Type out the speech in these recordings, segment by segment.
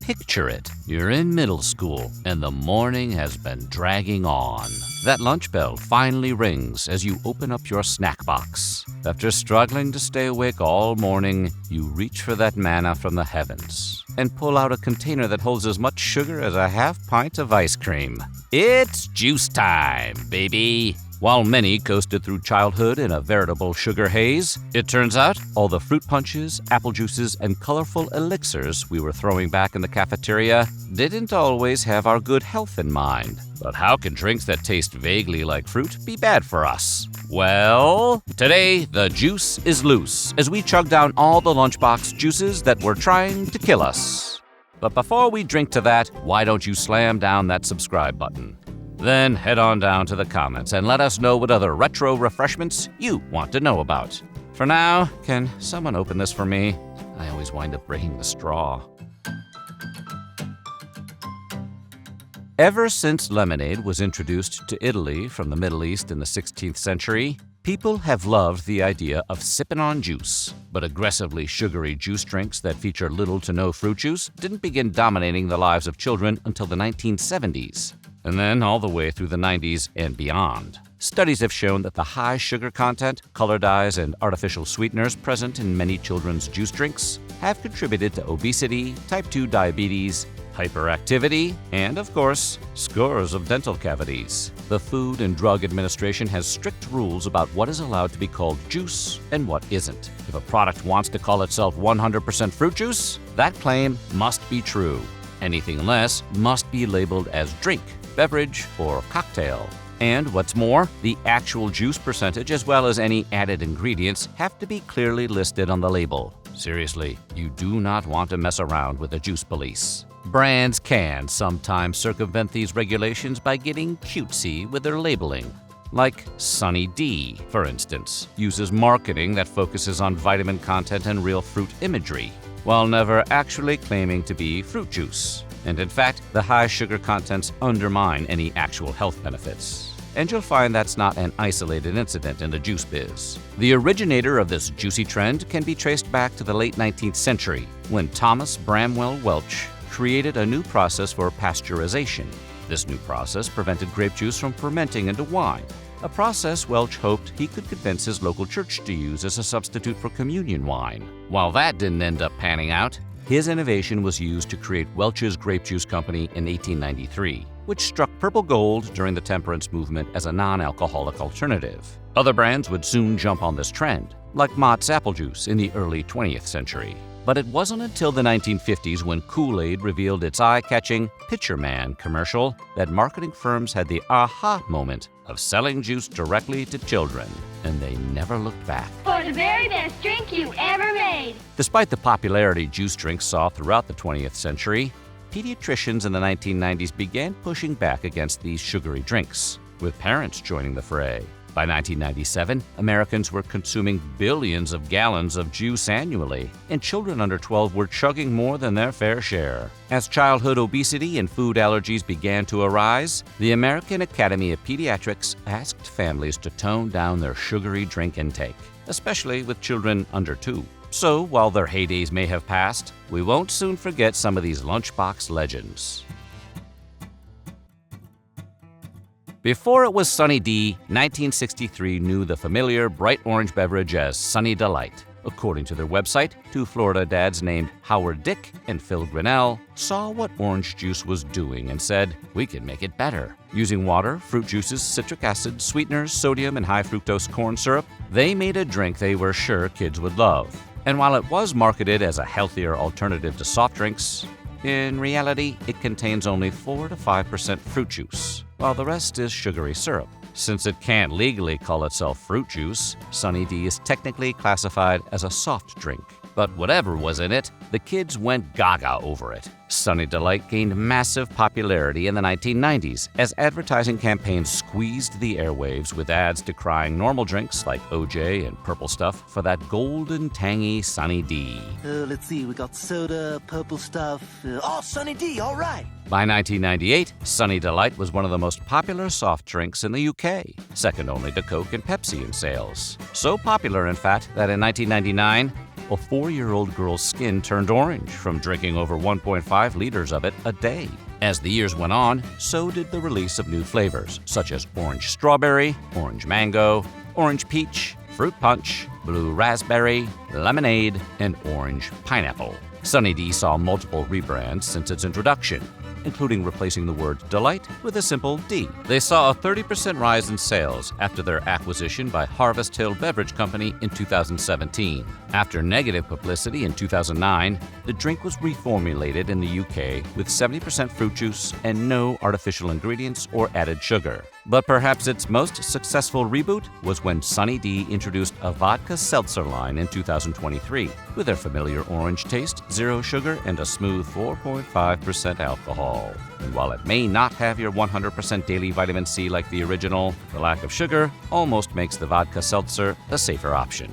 Picture it. You're in middle school, and the morning has been dragging on. That lunch bell finally rings as you open up your snack box. After struggling to stay awake all morning, you reach for that manna from the heavens and pull out a container that holds as much sugar as a half pint of ice cream. It's juice time, baby! While many coasted through childhood in a veritable sugar haze, it turns out all the fruit punches, apple juices, and colorful elixirs we were throwing back in the cafeteria didn't always have our good health in mind. But how can drinks that taste vaguely like fruit be bad for us? Well, today the juice is loose as we chug down all the Lunchbox juices that were trying to kill us. But before we drink to that, why don't you slam down that subscribe button? Then head on down to the comments and let us know what other retro refreshments you want to know about. For now, can someone open this for me? I always wind up breaking the straw. Ever since lemonade was introduced to Italy from the Middle East in the 16th century, people have loved the idea of sipping on juice. But aggressively sugary juice drinks that feature little to no fruit juice didn't begin dominating the lives of children until the 1970s. And then all the way through the 90s and beyond. Studies have shown that the high sugar content, color dyes, and artificial sweeteners present in many children's juice drinks have contributed to obesity, type 2 diabetes, hyperactivity, and, of course, scores of dental cavities. The Food and Drug Administration has strict rules about what is allowed to be called juice and what isn't. If a product wants to call itself 100% fruit juice, that claim must be true. Anything less must be labeled as drink, beverage, or cocktail. And what's more, the actual juice percentage as well as any added ingredients have to be clearly listed on the label. Seriously, you do not want to mess around with the juice police. Brands can sometimes circumvent these regulations by getting cutesy with their labeling. Like Sunny D, for instance, uses marketing that focuses on vitamin content and real fruit imagery, while never actually claiming to be fruit juice. And in fact, the high sugar contents undermine any actual health benefits. And you'll find that's not an isolated incident in the juice biz. The originator of this juicy trend can be traced back to the late 19th century, when Thomas Bramwell Welch created a new process for pasteurization. This new process prevented grape juice from fermenting into wine, a process Welch hoped he could convince his local church to use as a substitute for communion wine. While that didn't end up panning out, his innovation was used to create Welch's Grape Juice Company in 1893, which struck purple gold during the temperance movement as a non-alcoholic alternative. Other brands would soon jump on this trend, like Mott's Apple Juice in the early 20th century. But it wasn't until the 1950s when Kool-Aid revealed its eye-catching Pitcher Man commercial that marketing firms had the aha moment of selling juice directly to children, and they never looked back. For the very best drink you ever made! Despite the popularity juice drinks saw throughout the 20th century, pediatricians in the 1990s began pushing back against these sugary drinks, with parents joining the fray. By 1997, Americans were consuming billions of gallons of juice annually, and children under 12 were chugging more than their fair share. As childhood obesity and food allergies began to arise, the American Academy of Pediatrics asked families to tone down their sugary drink intake, especially with children under 2. So, while their heydays may have passed, we won't soon forget some of these Lunchbox legends. Before it was Sunny D, 1963 knew the familiar bright orange beverage as Sunny Delight. According to their website, two Florida dads named Howard Dick and Phil Grinnell saw what orange juice was doing and said, "We can make it better." Using water, fruit juices, citric acid, sweeteners, sodium, and high fructose corn syrup, they made a drink they were sure kids would love. And while it was marketed as a healthier alternative to soft drinks, in reality, it contains only 4 to 5% fruit juice, while the rest is sugary syrup. Since it can't legally call itself fruit juice, Sunny D is technically classified as a soft drink. But whatever was in it, the kids went gaga over it. Sunny Delight gained massive popularity in the 1990s as advertising campaigns squeezed the airwaves with ads decrying normal drinks like OJ and Purple Stuff for that golden, tangy Sunny D. Let's see, we got soda, Purple Stuff. Sunny D, all right. By 1998, Sunny Delight was one of the most popular soft drinks in the UK, second only to Coke and Pepsi in sales. So popular, in fact, that in 1999, a 4-year-old girl's skin turned orange from drinking over 1.5 liters of it a day. As the years went on, so did the release of new flavors, such as orange strawberry, orange mango, orange peach, fruit punch, blue raspberry, lemonade, and orange pineapple. Sunny D saw multiple rebrands since its introduction, including replacing the word delight with a simple D. They saw a 30% rise in sales after their acquisition by Harvest Hill Beverage Company in 2017. After negative publicity in 2009, the drink was reformulated in the UK with 70% fruit juice and no artificial ingredients or added sugar. But perhaps its most successful reboot was when Sunny D introduced a vodka seltzer line in 2023, with their familiar orange taste, zero sugar, and a smooth 4.5% alcohol. And while it may not have your 100% daily vitamin C like the original, the lack of sugar almost makes the vodka seltzer a safer option.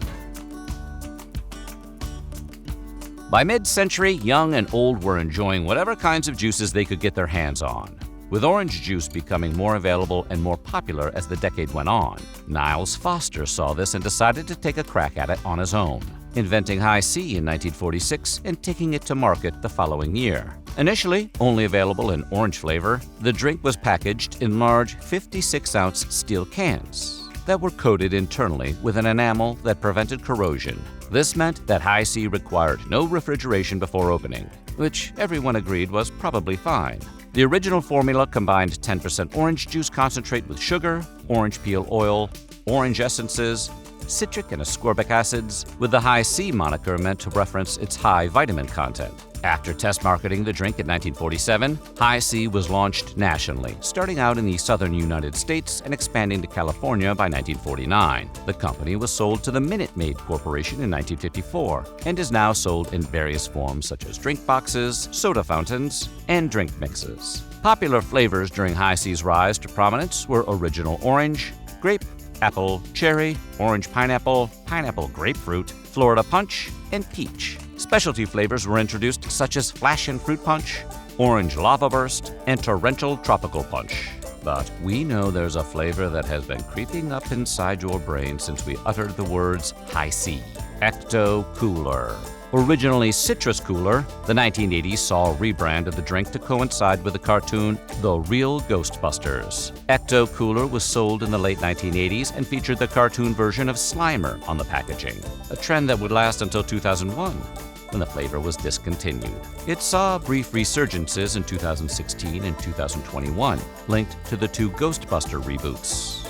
By mid-century, young and old were enjoying whatever kinds of juices they could get their hands on, with orange juice becoming more available and more popular as the decade went on. Niles Foster saw this and decided to take a crack at it on his own, inventing High C in 1946 and taking it to market the following year. Initially only available in orange flavor, the drink was packaged in large 56-ounce steel cans that were coated internally with an enamel that prevented corrosion. This meant that High C required no refrigeration before opening, which everyone agreed was probably fine. The original formula combined 10% orange juice concentrate with sugar, orange peel oil, orange essences, citric and ascorbic acids, with the High C moniker meant to reference its high vitamin content. After test marketing the drink in 1947, High C was launched nationally, starting out in the southern United States and expanding to California by 1949. The company was sold to the Minute Maid Corporation in 1954 and is now sold in various forms such as drink boxes, soda fountains, and drink mixes. Popular flavors during High C's rise to prominence were original orange, grape, apple, cherry, orange pineapple, pineapple grapefruit, Florida punch, and peach. Specialty flavors were introduced such as Flash and Fruit Punch, Orange Lava Burst, and Torrential Tropical Punch. But we know there's a flavor that has been creeping up inside your brain since we uttered the words High C. Ecto Cooler. Originally Citrus Cooler, the 1980s saw a rebrand of the drink to coincide with the cartoon The Real Ghostbusters. Ecto Cooler was sold in the late 1980s and featured the cartoon version of Slimer on the packaging, a trend that would last until 2001, when the flavor was discontinued. It saw brief resurgences in 2016 and 2021, linked to the two Ghostbuster reboots.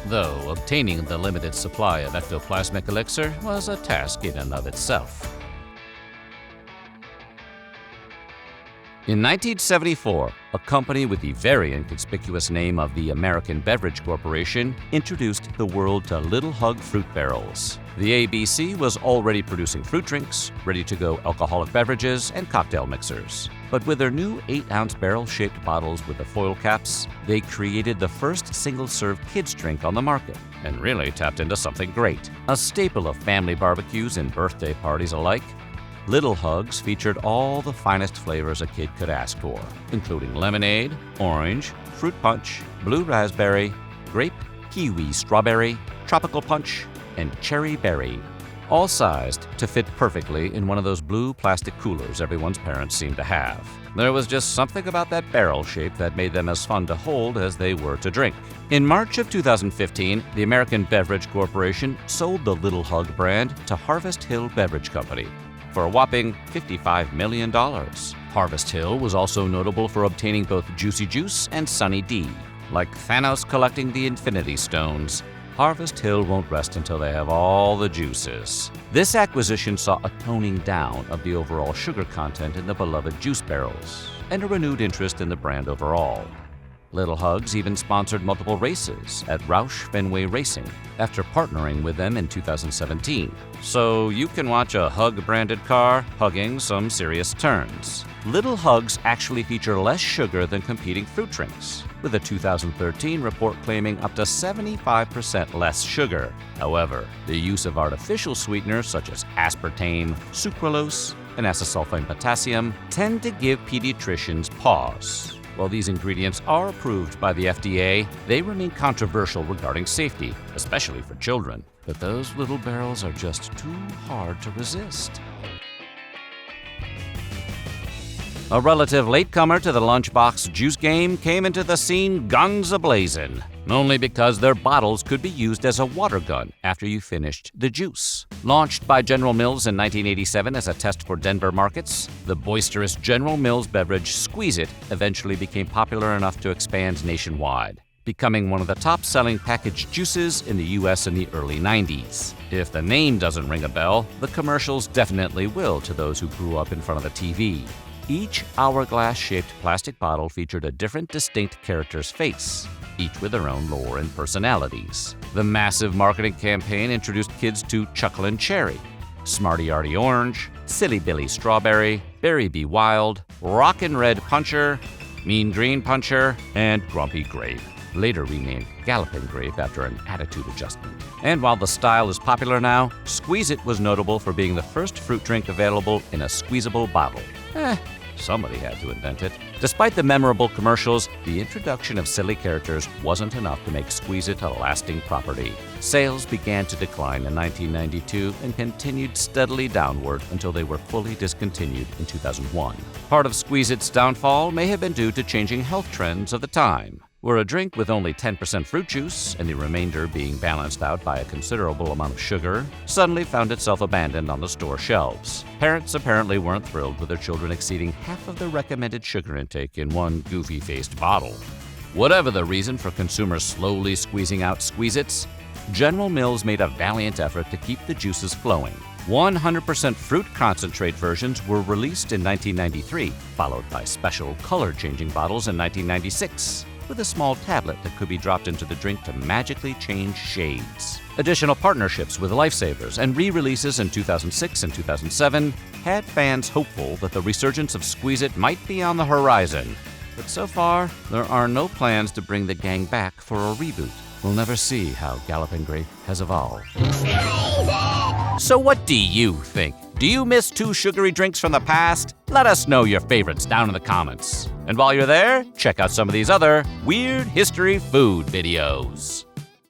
Though obtaining the limited supply of ectoplasmic elixir was a task in and of itself. In 1974, a company with the very inconspicuous name of the American Beverage Corporation introduced the world to Little Hug fruit barrels. The ABC was already producing fruit drinks, ready-to-go alcoholic beverages, and cocktail mixers. But with their new 8-ounce barrel-shaped bottles with the foil caps, they created the first single-serve kids drink on the market, and really tapped into something great. A staple of family barbecues and birthday parties alike, Little Hugs featured all the finest flavors a kid could ask for, including lemonade, orange, fruit punch, blue raspberry, grape, kiwi strawberry, tropical punch, and cherry berry, all sized to fit perfectly in one of those blue plastic coolers everyone's parents seemed to have. There was just something about that barrel shape that made them as fun to hold as they were to drink. In March of 2015, the American Beverage Corporation sold the Little Hug brand to Harvest Hill Beverage Company for a whopping $55 million. Harvest Hill was also notable for obtaining both Juicy Juice and Sunny D. Like Thanos collecting the Infinity Stones, Harvest Hill won't rest until they have all the juices. This acquisition saw a toning down of the overall sugar content in the beloved juice barrels, and a renewed interest in the brand overall. Little Hugs even sponsored multiple races at Roush Fenway Racing after partnering with them in 2017. So you can watch a Hug-branded car hugging some serious turns. Little Hugs actually feature less sugar than competing fruit drinks, with a 2013 report claiming up to 75% less sugar. However, the use of artificial sweeteners such as aspartame, sucralose, and acesulfame potassium tend to give pediatricians pause. While these ingredients are approved by the FDA, they remain controversial regarding safety, especially for children. But those little barrels are just too hard to resist. A relative latecomer to the Lunchbox juice game came into the scene guns a-blazing, only because their bottles could be used as a water gun after you finished the juice. Launched by General Mills in 1987 as a test for Denver markets, the boisterous General Mills beverage Squeeze-It eventually became popular enough to expand nationwide, becoming one of the top-selling packaged juices in the U.S. in the early 90s. If the name doesn't ring a bell, the commercials definitely will to those who grew up in front of the TV. Each hourglass-shaped plastic bottle featured a different distinct character's face, each with their own lore and personalities. The massive marketing campaign introduced kids to Chucklin' Cherry, Smarty Arty Orange, Silly Billy Strawberry, Berry Be Wild, Rockin' Red Puncher, Mean Green Puncher, and Grumpy Grape, later renamed Galloping Grape after an attitude adjustment. And while the style is popular now, Squeeze-It was notable for being the first fruit drink available in a squeezable bottle. Somebody had to invent it. Despite the memorable commercials, the introduction of silly characters wasn't enough to make Squeeze-It a lasting property. Sales began to decline in 1992 and continued steadily downward until they were fully discontinued in 2001. Part of Squeeze-It's downfall may have been due to changing health trends of the time, where a drink with only 10% fruit juice and the remainder being balanced out by a considerable amount of sugar suddenly found itself abandoned on the store shelves. Parents apparently weren't thrilled with their children exceeding half of the recommended sugar intake in one goofy-faced bottle. Whatever the reason for consumers slowly squeezing out Squeeze-Its, General Mills made a valiant effort to keep the juices flowing. 100% fruit concentrate versions were released in 1993, followed by special color-changing bottles in 1996. With a small tablet that could be dropped into the drink to magically change shades. Additional partnerships with Lifesavers and re-releases in 2006 and 2007 had fans hopeful that the resurgence of Squeeze-It might be on the horizon. But so far, there are no plans to bring the gang back for a reboot. We'll never see how Galloping Grape has evolved. So what do you think? Do you miss two sugary drinks from the past? Let us know your favorites down in the comments. And while you're there, check out some of these other weird history food videos.